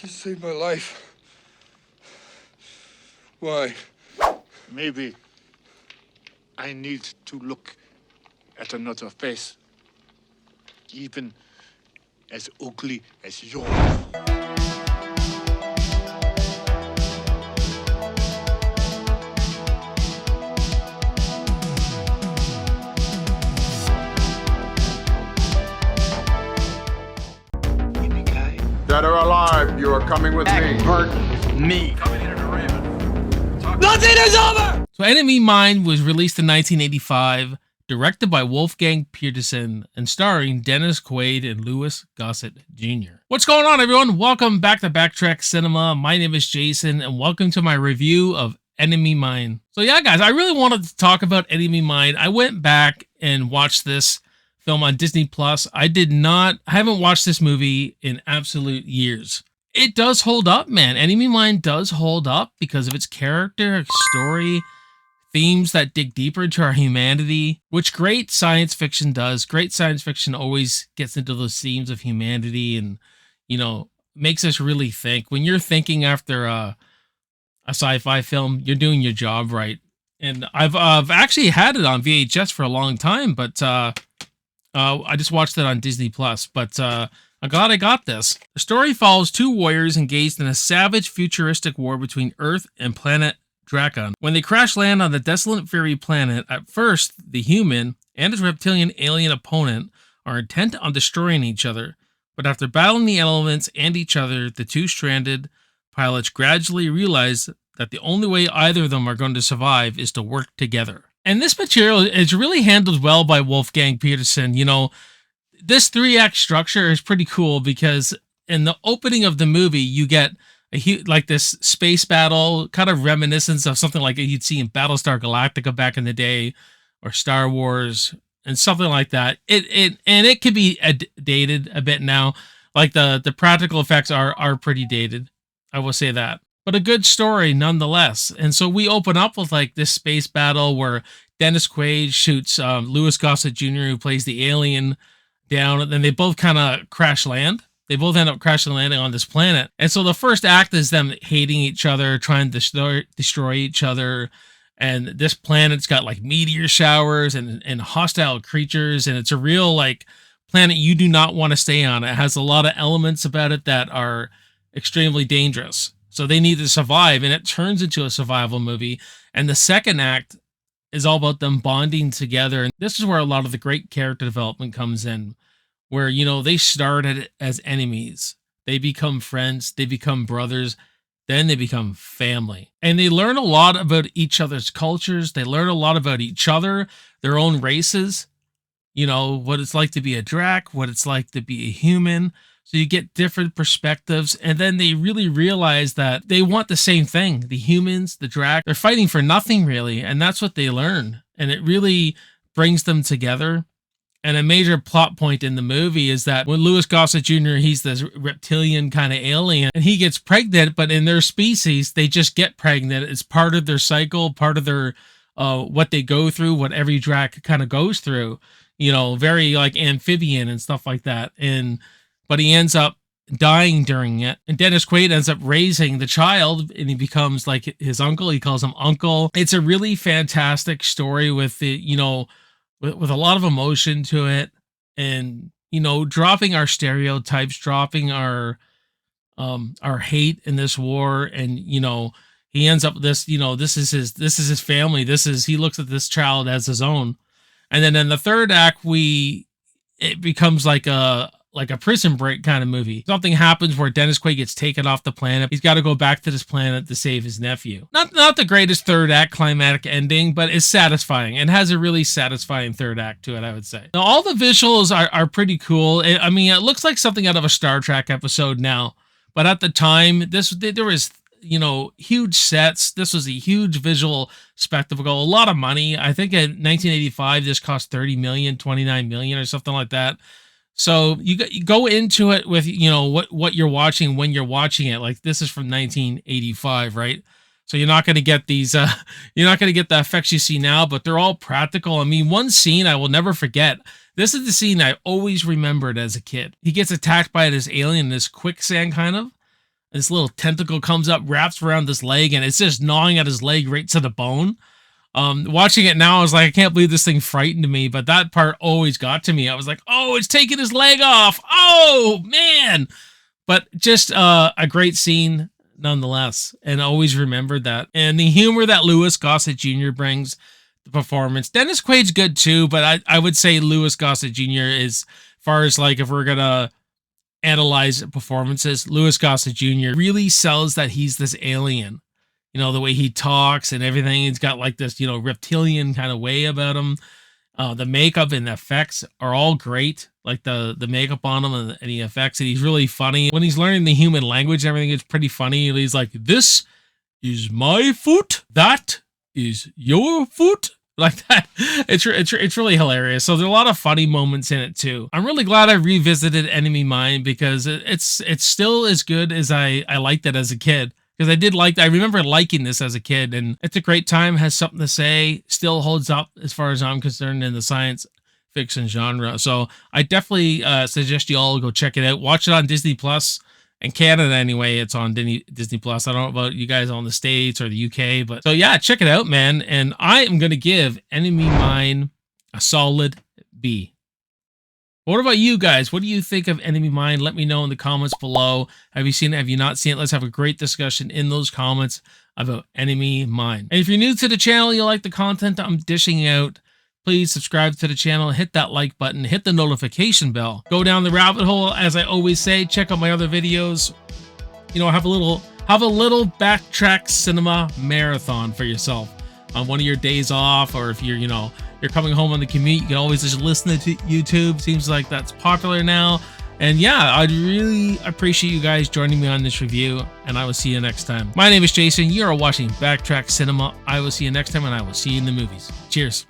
You saved my life. Why? Maybe I need to look at another face, even as ugly as yours. Dead or alive, you are coming with me. Nothing is over! So Enemy Mine was released in 1985, directed by Wolfgang Peterson, and starring Dennis Quaid and Louis Gosset Jr. What's going on, everyone? Welcome back to Backtrack Cinema. My name is Jason, and welcome to my review of Enemy Mine. So yeah, guys, I really wanted to talk about Enemy Mine. I went back and watched this film on Disney Plus. I haven't watched this movie in absolute years. It does hold up, man. Enemy Mine does hold up because of its character, story, themes that dig deeper into our humanity, which great science fiction does. Great science fiction always gets into those themes of humanity and, makes us really think. When you're thinking after a sci-fi film, you're doing your job right. And I've actually had it on VHS for a long time, but I just watched it on Disney Plus. But I'm glad I got this. The story follows two warriors engaged in a savage futuristic war between Earth and planet Drakon. When they crash land on the desolate fairy planet, at first, the human and his reptilian alien opponent are intent on destroying each other. But after battling the elements and each other, the two stranded pilots gradually realize that the only way either of them are going to survive is to work together. And this material is really handled well by Wolfgang Peterson. This 3-act structure is pretty cool because in the opening of the movie, you get this space battle, kind of reminiscence of something like you'd see in Battlestar Galactica back in the day, or Star Wars, and something like that. It could be dated a bit now. Like the practical effects are pretty dated. I will say that. But a good story nonetheless. And so we open up with like this space battle where Dennis Quaid shoots Louis Gosset Jr., who plays the alien, down, and then they both kind of crash land. They both end up crashing and landing on this planet. And so the first act is them hating each other, trying to destroy each other. And this planet's got like meteor showers and hostile creatures. And it's a real like planet you do not want to stay on. It has a lot of elements about it that are extremely dangerous. So they need to survive, and it turns into a survival movie. And the second act is all about them bonding together. And this is where a lot of the great character development comes in, where, they started as enemies. They become friends, they become brothers, then they become family. And they learn a lot about each other's cultures. They learn a lot about each other, their own races, what it's like to be a Drac, what it's like to be a human. So you get different perspectives, and then they really realize that they want the same thing. The humans, the Drac, they're fighting for nothing really, and that's what they learn. And it really brings them together. And a major plot point in the movie is that when Louis Gossett Jr., he's this reptilian kind of alien, and he gets pregnant, but in their species, they just get pregnant. It's part of their cycle, part of their what they go through, what every Drac kind of goes through, very like amphibian and stuff like that. But he ends up dying during it. And Dennis Quaid ends up raising the child, and he becomes like his uncle. He calls him Uncle. It's a really fantastic story with with a lot of emotion to it, and dropping our stereotypes, dropping our hate in this war. And he ends up this this is his family. He looks at this child as his own. And then in the third act, it becomes like a prison break kind of movie. Something happens where Dennis Quaid gets taken off the planet. He's got to go back to this planet to save his nephew. Not the greatest third act climatic ending, but it's satisfying and has a really satisfying third act to it, I would say. Now, all the visuals are pretty cool. It looks like something out of a Star Trek episode now, but at the time, there was huge sets. This was a huge visual spectacle, a lot of money. I think in 1985, this cost 30 million, 29 million or something like that. So you go into it with, what you're watching when you're watching it. Like, this is from 1985, right? So you're not going to get these, you're not going to get the effects you see now, but they're all practical. I mean, one scene I will never forget. This is the scene I always remembered as a kid. He gets attacked by this alien, this quicksand kind of. This little tentacle comes up, wraps around this leg, and it's just gnawing at his leg right to the bone. Watching it now, I was like, I can't believe this thing frightened me, but that part always got to me. I was like, oh, it's taking his leg off. Oh, man. But just a great scene nonetheless, and always remembered that. And the humor that Louis Gossett Jr. brings, the performance. Dennis Quaid's good too, but I would say Louis Gossett Jr. is, as far as like if we're going to analyze performances, Louis Gossett Jr. really sells that he's this alien. You know, the way he talks and everything. He's got like this, you know, reptilian kind of way about him. The makeup and the effects are all great. Like the makeup on him and the effects. And he's really funny. When he's learning the human language and everything, it's pretty funny. He's like, this is my foot. That is your foot. Like that. It's really hilarious. So there's a lot of funny moments in it too. I'm really glad I revisited Enemy Mine because it's still as good as I liked it as a kid. Because I remember liking this as a kid, and it's a great time, has something to say, still holds up as far as I'm concerned in the science fiction genre. So I definitely suggest you all go check it out. Watch it on Disney Plus. In Canada anyway, it's on Disney Plus. I don't know about you guys on the States or the UK, but so yeah, check it out, man. And I am going to give Enemy Mine a solid B. What about you guys? What do you think of Enemy Mine? Let me know in the comments below. Have you seen it? Have you not seen it? Let's have a great discussion in those comments about Enemy Mine. And if you're new to the channel, you like the content I'm dishing out, please subscribe to the channel, hit that like button, hit the notification bell. Go down the rabbit hole, as I always say. Check out my other videos. You know, have a little Backtrack Cinema marathon for yourself on one of your days off, or if you're, you know, you're coming home on the commute, you can always just listen to YouTube. Seems like that's popular now. And yeah, I'd really appreciate you guys joining me on this review, and I will see you next time. My name is Jason. You are watching Backtrack Cinema. I will see you next time, and I will see you in the movies. Cheers.